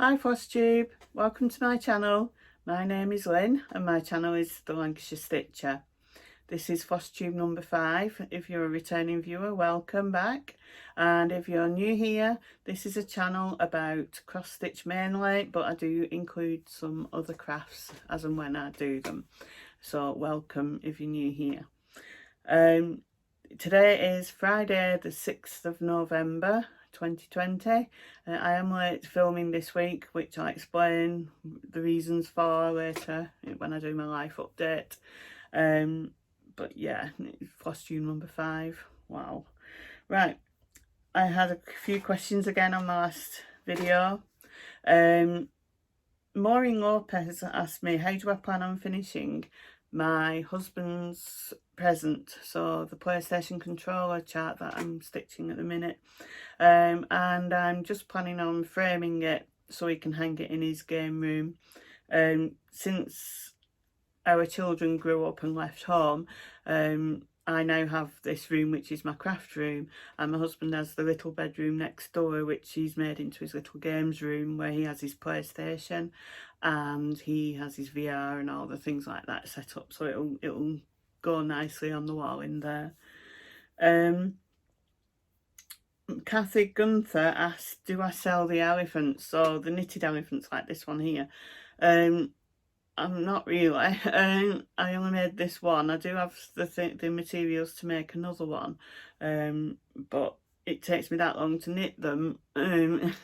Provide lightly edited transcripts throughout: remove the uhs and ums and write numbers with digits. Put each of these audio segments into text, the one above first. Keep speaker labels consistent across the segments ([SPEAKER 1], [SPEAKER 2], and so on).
[SPEAKER 1] Hi Flosstube, welcome to my channel. My name is Lynn and my channel is the Lancashire Stitcher. This is Flosstube number 5. If you're a returning viewer, welcome back. And if you're new here, this is a channel about cross stitch mainly, but I do include some other crafts as and when I do them. So welcome if you're new here. Today is Friday the 6th of November 2020. I am late filming this week, which I'll explain the reasons for later when I do my life update. But yeah, Flosstube number 5. Wow. Right, I had a few questions again on my last video. Maureen Lopez asked me, how do I plan on finishing my husband's present, so the PlayStation controller chart that I'm stitching at the minute, and I'm just planning on framing it so he can hang it in his game room. Since our children grew up and left home, I now have this room which is my craft room, and my husband has the little bedroom next door which he's made into his little games room where he has his PlayStation and he has his VR and all the things like that set up, so it'll go nicely on the wall in there. Kathy Gunther asked, do I sell the elephants, so the knitted elephants like this one here? I'm not really. I only made this one. I do have the materials to make another one, but it takes me that long to knit them. I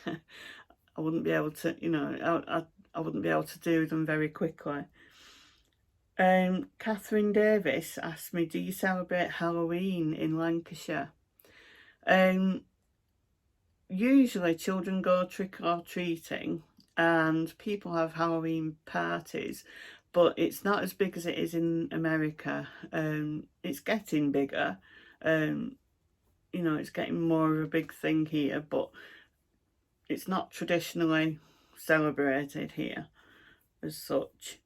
[SPEAKER 1] wouldn't be able to, you know, I wouldn't be able to do them very quickly. Catherine Davis asked me, do you celebrate Halloween in Lancashire? Usually children go trick-or-treating and people have Halloween parties, but it's not as big as it is in America. It's getting bigger. You know, it's getting more of a big thing here, but it's not traditionally celebrated here as such.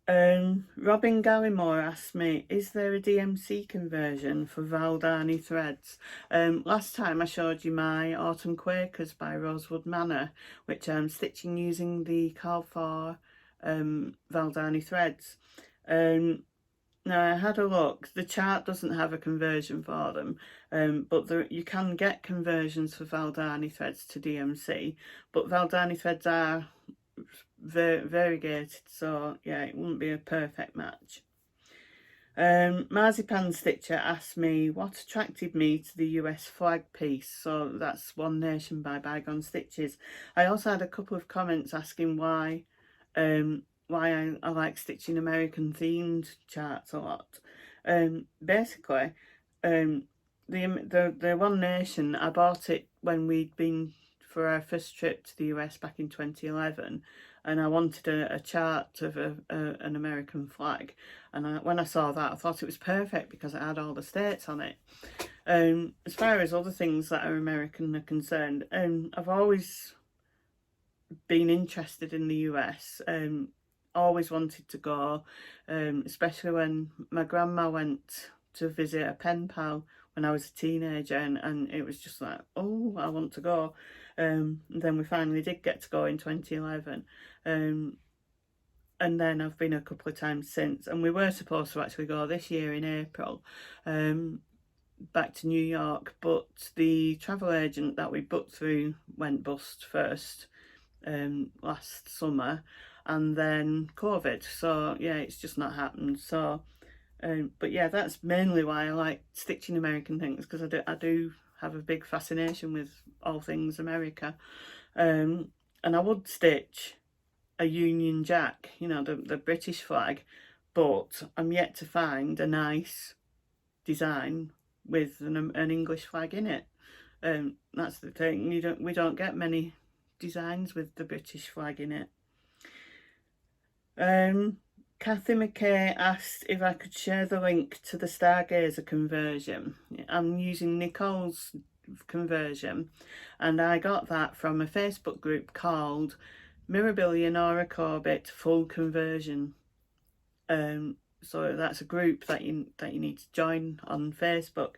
[SPEAKER 1] Robin Gallimore asked me, is there a DMC conversion for Valdani threads? Last time I showed you my Autumn Quakers by Rosewood Manor, which I'm stitching using the call for Valdani threads. Now I had a look, the chart doesn't have a conversion for them, but you can get conversions for Valdani threads to DMC, but Valdani threads are variegated, so yeah, it wouldn't be a perfect match. Marzipan Stitcher asked me what attracted me to the US flag piece, so that's One Nation by Bygone Stitches. I also had a couple of comments asking why I like stitching American themed charts a lot. Basically, the One Nation, I bought it when we'd been for our first trip to the US back in 2011, and I wanted a chart of an American flag, and when I saw that I thought it was perfect because it had all the states on it. As far as other things that are American are concerned, I've always been interested in the US, always wanted to go, especially when my grandma went to visit a pen pal when I was a teenager, and it was just like, oh, I want to go. Then we finally did get to go in 2011, and then I've been a couple of times since, and we were supposed to actually go this year in April, back to New York, but the travel agent that we booked through went bust first last summer, and then COVID, so yeah, it's just not happened. So but yeah, that's mainly why I like stitching American things, because I do have a big fascination with all things America. And I would stitch a Union Jack, you know, the British flag, but I'm yet to find a nice design with an English flag in it. That's the thing, we don't get many designs with the British flag in it. Kathy McKay asked if I could share the link to the Stargazer conversion. I'm using Nicole's conversion, and I got that from a Facebook group called Memorabilia Nora Corbett Full Conversion. So that's a group that you need to join on Facebook.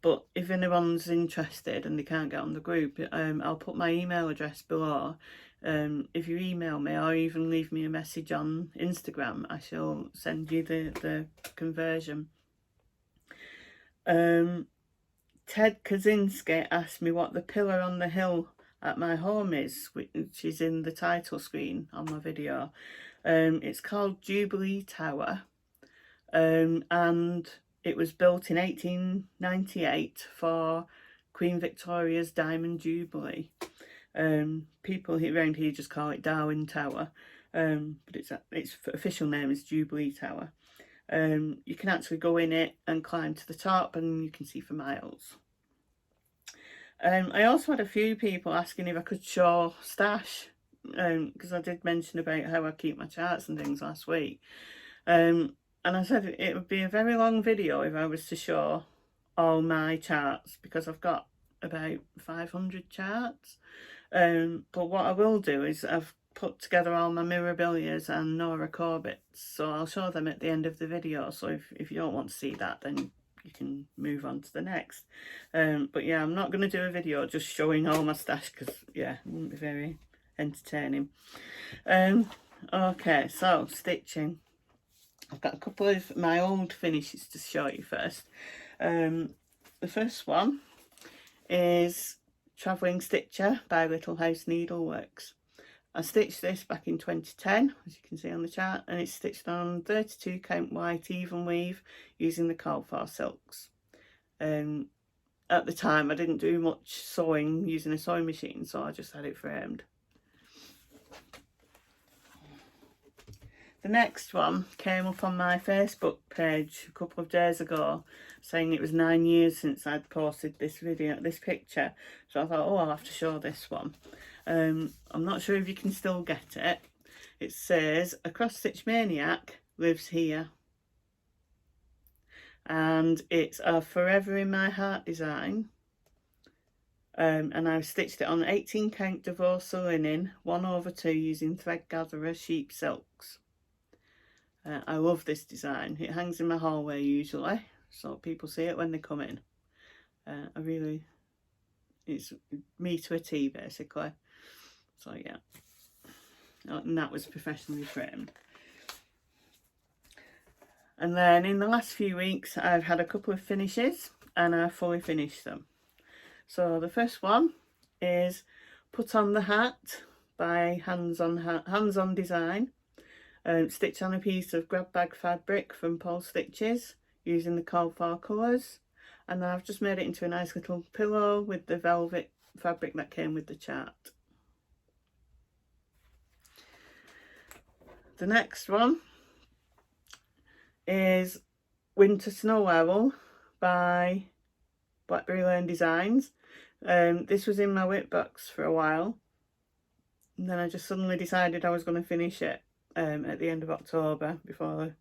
[SPEAKER 1] but if anyone's interested and they can't get on the group, I'll put my email address below. If you email me or even leave me a message on Instagram, I shall send you the conversion. Ted Kaczynski asked me what the pillar on the hill at my home is, which is in the title screen on my video. It's called Jubilee Tower, and it was built in 1898 for Queen Victoria's Diamond Jubilee. People around here just call it Darwin Tower, but its official name is Jubilee Tower. You can actually go in it and climb to the top, and you can see for miles. I also had a few people asking if I could show stash, because I did mention about how I keep my charts and things last week. And I said it would be a very long video if I was to show all my charts, because I've got about 500 charts. But what I will do is I've put together all my Memorabilias and Nora Corbetts, so I'll show them at the end of the video. So if you don't want to see that, then you can move on to the next. But yeah, I'm not going to do a video just showing all my stash, because yeah, it wouldn't be very entertaining. Okay, so stitching. I've got a couple of my old finishes to show you first. The first one is Travelling Stitcher by Little House Needleworks. I stitched this back in 2010, as you can see on the chart, and it's stitched on 32 count white even weave using the called for silks. At the time I didn't do much sewing using a sewing machine, so I just had it framed. The next one came up on my Facebook page a couple of days ago, saying it was 9 years since I'd posted this picture. So I thought, oh, I'll have to show this one. I'm not sure if you can still get it. It says, "A cross stitch maniac lives here." And it's a Forever in My Heart design. And I've stitched it on 18 count Devosa linen, 1/2 using thread gatherer sheep silks. I love this design. It hangs in my hallway usually, so people see it when they come in. It's me to a T basically. So yeah, and that was professionally framed. And then in the last few weeks I've had a couple of finishes and I've fully finished them. So the first one is Put on the Hat by Hands On Design. Stitched on a piece of grab bag fabric from Stitches using the called for colours, and I've just made it into a nice little pillow with the velvet fabric that came with the chart. The next one is Winter Snow Owl by Blackberry Lane Designs. This was in my whip box for a while, and then I just suddenly decided I was going to finish it at the end of October, before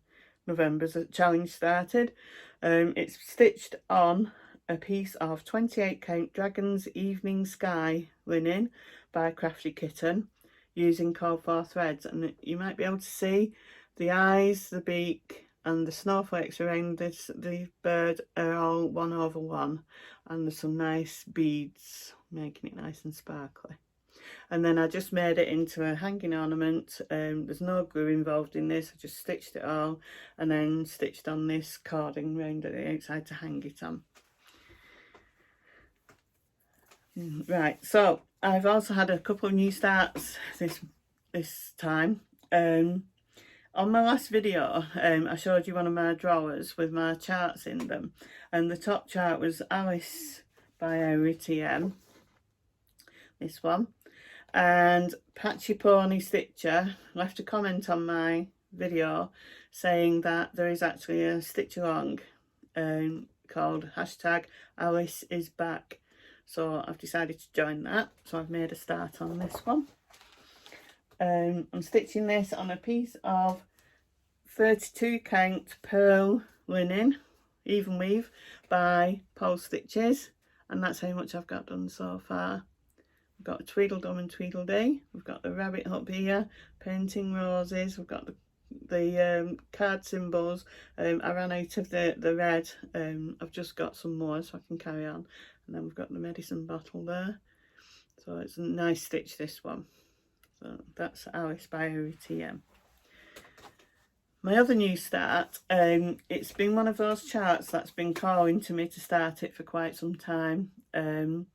[SPEAKER 1] November's challenge started. It's stitched on a piece of 28 count Dragon's Evening Sky linen by Crafty Kitten using called for threads, and you might be able to see the eyes, the beak and the snowflakes around the bird are all 1/1, and there's some nice beads making it nice and sparkly. And then I just made it into a hanging ornament. There's no glue involved in this. I just stitched it all and then stitched on this cording round at the outside to hang it on. Right, so I've also had a couple of new starts this time. On my last video, I showed you one of my drawers with my charts in them, and the top chart was Alice by Henry TM, this one. And Patchy Pony Stitcher left a comment on my video saying that there is actually a stitch along called #AliceIsBack. So I've decided to join that. So I've made a start on this one. I'm stitching this on a piece of 32 count pearl linen, even weave by Stitches, and that's how much I've got done so far. We've got Tweedledum and Tweedledee, we've got the rabbit hop here, painting roses, we've got the card symbols. I ran out of the red. I've just got some more so I can carry on. And then we've got the medicine bottle there. So it's a nice stitch, this one. So that's Alice by OTM. My other new start, it's been one of those charts that's been calling to me to start it for quite some time. And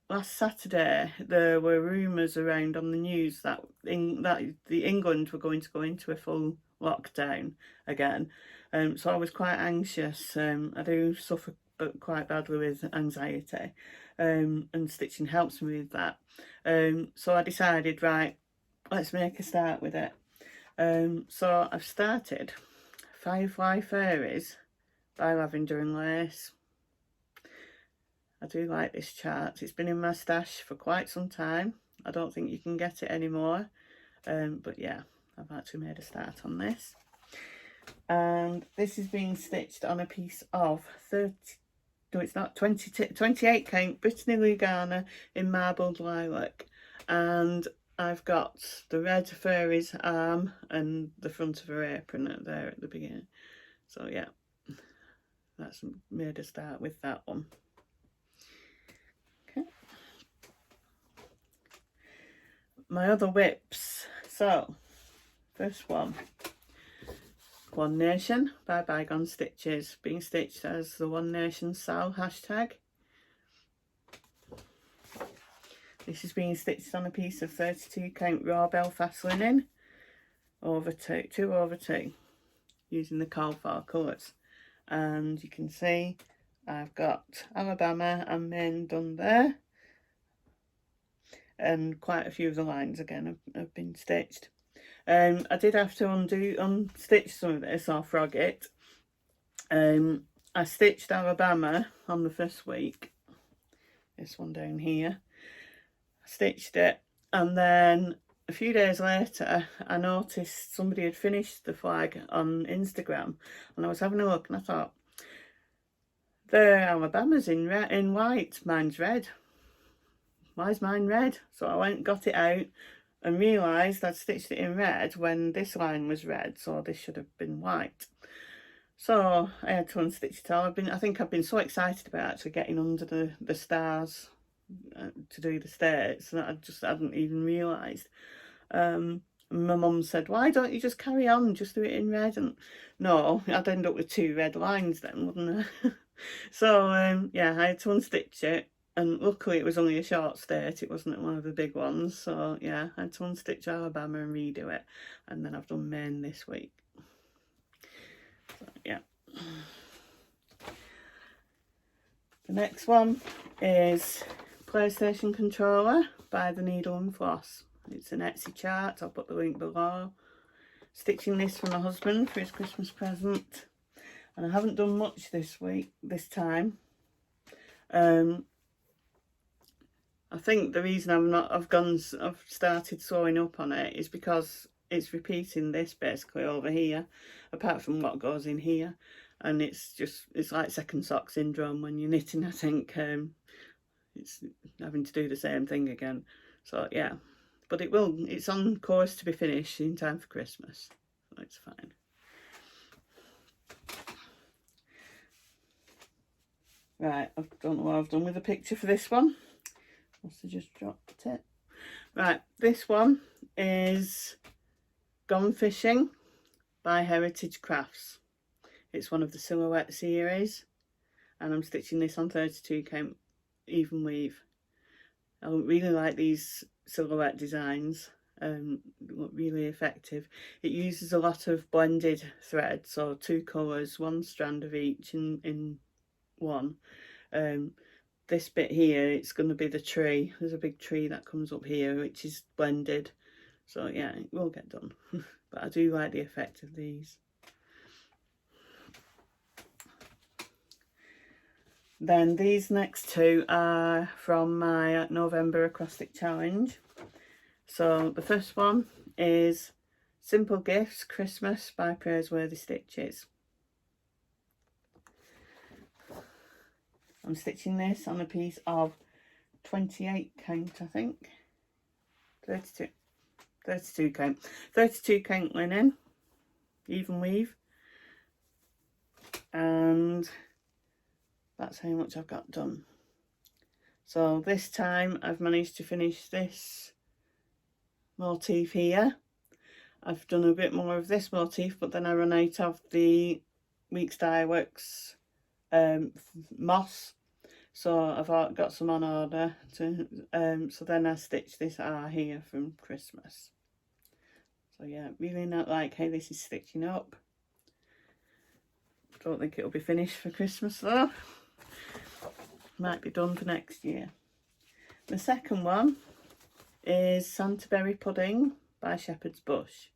[SPEAKER 1] last Saturday there were rumours around on the news that England were going to go into a full lockdown again. So I was quite anxious. I do suffer quite badly with anxiety, and stitching helps me with that. So I decided, right, let's make a start with it. So I've started Firefly Fairies by Lavender and Lace. I do like this chart. It's been in my stash for quite some time. I don't think you can get it anymore. But yeah, I've actually made a start on this. And this is being stitched on a piece of 28 count Brittany Lugana in marbled lilac. And I've got the red fairy's arm and the front of her apron there at the beginning. So yeah, that's made a start with that one. Okay. My other whips. So, first one. One Nation by Bygone Stitches, being stitched as the One Nation Sal hashtag. This is being stitched on a piece of 32 count raw Belfast linen, over 2 over 2, using the call for colours. And you can see I've got Alabama and Maine done there, and quite a few of the lines again have been stitched. I did have to unstitch some of this, or frog it. I stitched Alabama on the first week, this one down here. Stitched it, and then a few days later I noticed somebody had finished the flag on Instagram, and I was having a look and I thought, the Alabama's in white, mine's red. Why is mine red? So I went and got it out and realised I'd stitched it in red when this line was red, so this should have been white. So I had to unstitch it all. I think I've been so excited about actually getting under the stars to do the states that I just hadn't even realised. My mum said, why don't you just carry on, just do it in red? And no, I'd end up with 2 red lines then, wouldn't I? So yeah, I had to unstitch it, and luckily it was only a short state, it wasn't one of the big ones. So yeah, I had to unstitch Alabama and redo it, and then I've done Maine this week. So yeah. The next one is PlayStation Controller by The Needle and Floss. It's an Etsy chart, I'll put the link below. Stitching this for my husband for his Christmas present, and I haven't done much this time. I think the reason I've started sewing up on it is because it's repeating this basically over here, apart from what goes in here, and it's like second sock syndrome when you're knitting. I think it's having to do the same thing again. So yeah, but it's on course to be finished in time for Christmas, so it's fine. Right, I don't know what I've done with the picture for this one. Must have just dropped it. Right, this one is Gone Fishing by Heritage Crafts. It's one of the silhouette series, and I'm stitching this on 32 count even weave. I really like these silhouette designs, look really effective. It uses a lot of blended thread, so 2 colours, 1 strand of each in one. This bit here, it's going to be the tree. There's a big tree that comes up here which is blended, so yeah, it will get done. But I do like the effect of these. Then these next 2 are from my November acrostic challenge. So the first one is Simple Gifts Christmas by Praiseworthy Stitches. I'm stitching this on a piece of 28 count, I think, 32 32 count. 32 count linen, even weave. And that's how much I've got done. So this time I've managed to finish this motif here. I've done a bit more of this motif, but then I run out of the Weeks Dye Works moss, so I've got some on order to so then I stitch this R here from Christmas. So yeah, really not like how this is stitching up. Don't think it'll be finished for Christmas though. Might be done for next year. The second one is Santa Berry Pudding by Shepherd's Bush.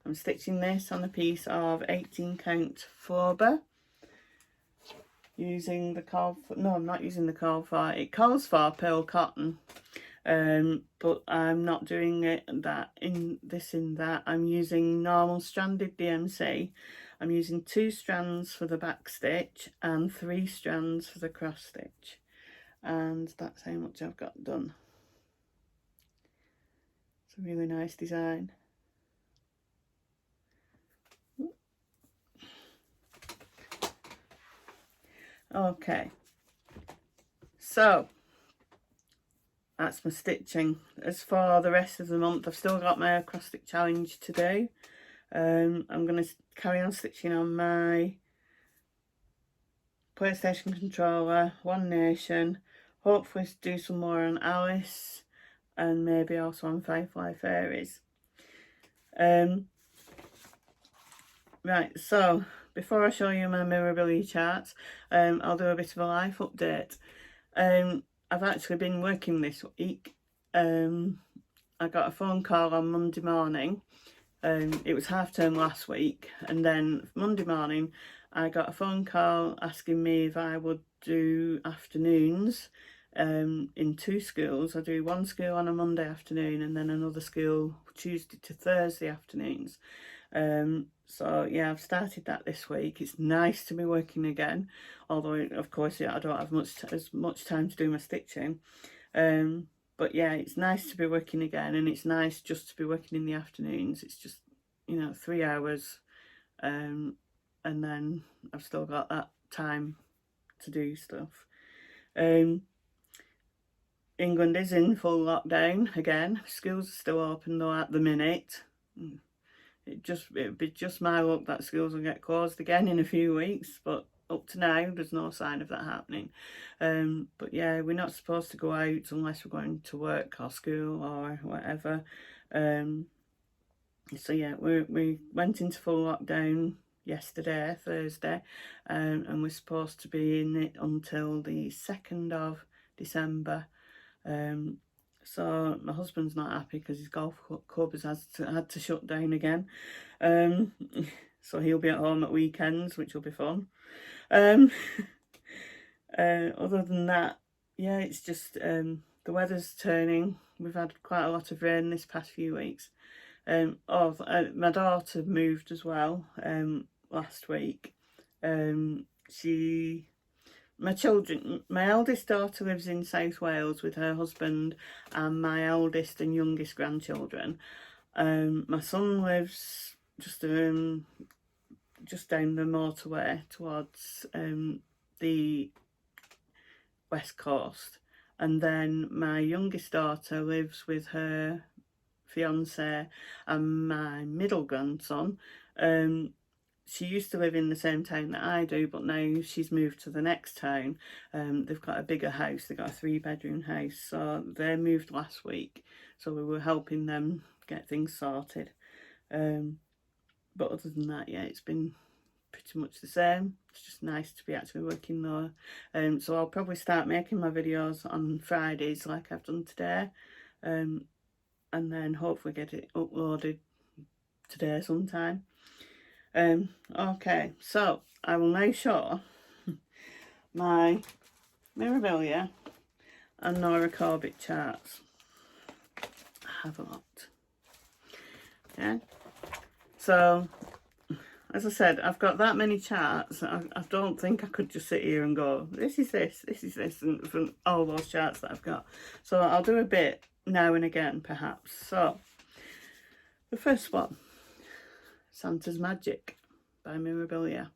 [SPEAKER 1] I'm stitching this on a piece of 18 count Florber using the no, I'm not using the calls for pearl cotton, but I'm not doing it in that. I'm using normal stranded DMC. I'm using 2 strands for the back stitch and 3 strands for the cross stitch, and that's how much I've got done. It's a really nice design. Okay, so that's my stitching. As for the rest of the month, I've still got my cross stitch challenge to do. I'm going to carry on stitching on my PlayStation controller, One Nation, hopefully do some more on Alice, and maybe also on Firefly Fairies. Right, so before I show you my Memorabilia charts, I'll do a bit of a life update. I've actually been working this week. I got a phone call on Monday morning. It was half term last week, and then Monday morning I got a phone call asking me if I would do afternoons in 2 schools. I do one school on a Monday afternoon and then another school Tuesday to Thursday afternoons. So yeah, I've started that this week. It's nice to be working again, although of course yeah, I don't have as much time to do my stitching. But yeah, it's nice to be working again, and it's nice just to be working in the afternoons. It's just, you know, 3 hours, and then I've still got that time to do stuff. England is in full lockdown again. Schools are still open though at the minute. It'd be just my luck that schools will get closed again in a few weeks, but up to now there's no sign of that happening. But yeah, we're not supposed to go out unless we're going to work or school or whatever. So yeah, we went into full lockdown yesterday, Thursday, and we're supposed to be in it until the 2nd of December. So my husband's not happy because his golf club has had to shut down again. So he'll be at home at weekends, which will be fun. Other than that, yeah, it's just the weather's turning. We've had quite a lot of rain this past few weeks. My daughter moved as well last week. My eldest daughter lives in South Wales with her husband and my eldest and youngest grandchildren. My son lives just down the motorway towards the west coast, and then my youngest daughter lives with her fiance and my middle grandson. She used to live in the same town that I do, but now she's moved to the next town. They've got a bigger house. They've got a 3-bedroom house. So they moved last week. So we were helping them get things sorted. But other than that, yeah, it's been pretty much the same. It's just nice to be actually working though. So I'll probably start making my videos on Fridays like I've done today. And then hopefully get it uploaded today sometime. Okay, so I will now show my Memorabilia and Nora Corbett charts. Have a look. Okay, so as I said, I've got that many charts. I don't think I could just sit here and go, this is this, and from all those charts that I've got. So I'll do a bit now and again perhaps. So the first one, Santa's Magic by Memorabilia.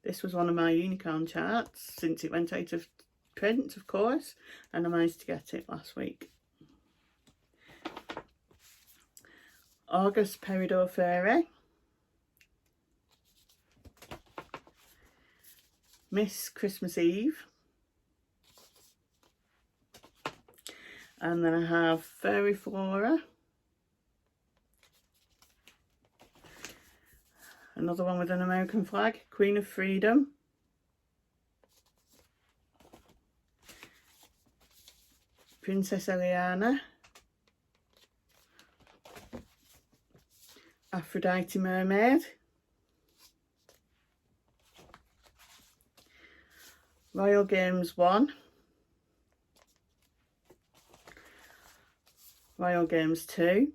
[SPEAKER 1] This was one of my unicorn charts since it went out of print, of course, and I managed to get it last week. August Peridot Fairy, Miss Christmas Eve, and then I have Fairy Flora, another one with an American flag, Queen of Freedom, Princess Eliana, Aphrodite Mermaid, Royal Games 1, Royal Games 2.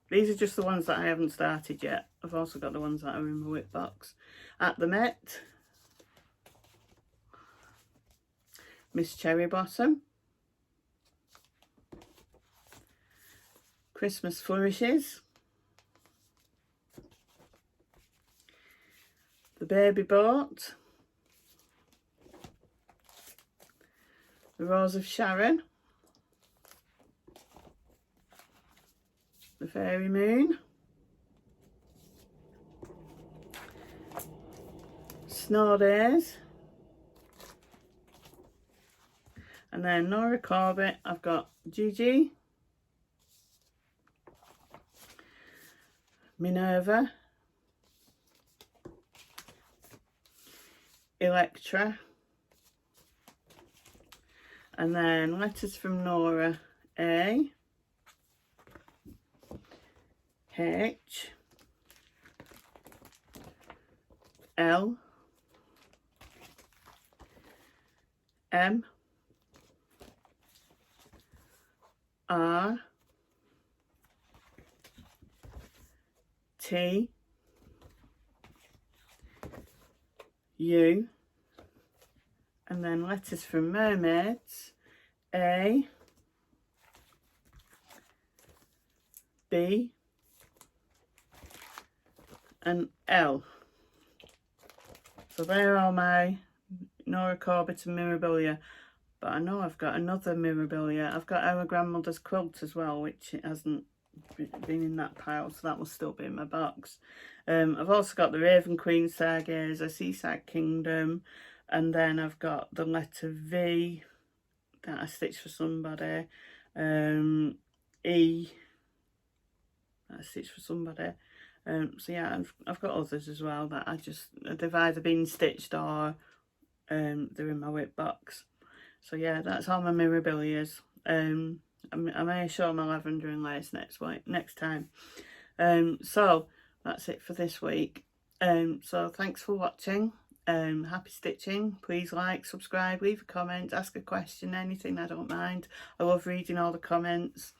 [SPEAKER 1] These are just the ones that I haven't started yet. I've also got the ones that are in my whip box. At the Met, Miss Cherry Blossom, Christmas Flourishes, The Baby Boat, The Rose of Sharon, The Fairy Moon, Snow Days, and then Nora Corbett, I've got Gigi, Minerva, Electra, and then Letters from Nora A, H, L, M, R, T, U, and then Letters from Mermaids, A, B, and L. So they're all my Nora Corbett and Memorabilia. But I know I've got another Memorabilia. I've got Our Grandmother's Quilt as well, which it hasn't been in that pile, so that will still be in my box. I've also got the Raven Queen Stargazer, Seaside Kingdom, and then I've got the letter V that I stitched for somebody, E that I stitched for somebody. So yeah, I've got others as well that they've either been stitched or they're in my whip box. So yeah, that's all my Memorabilias. I may show my lavender and lace next time. So that's it for this week. So thanks for watching. Happy stitching. Please like, subscribe, leave a comment, ask a question, anything, I don't mind. I love reading all the comments.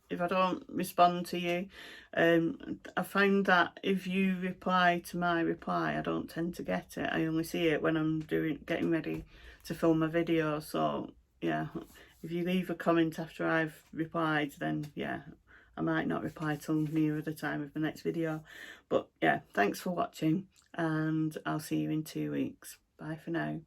[SPEAKER 1] If I don't respond to you, I found that if you reply to my reply, I don't tend to get it. I only see it when I'm getting ready to film a video. So yeah, if you leave a comment after I've replied, then yeah, I might not reply till nearer the time of the next video. But yeah, thanks for watching, and I'll see you in 2 weeks. Bye for now.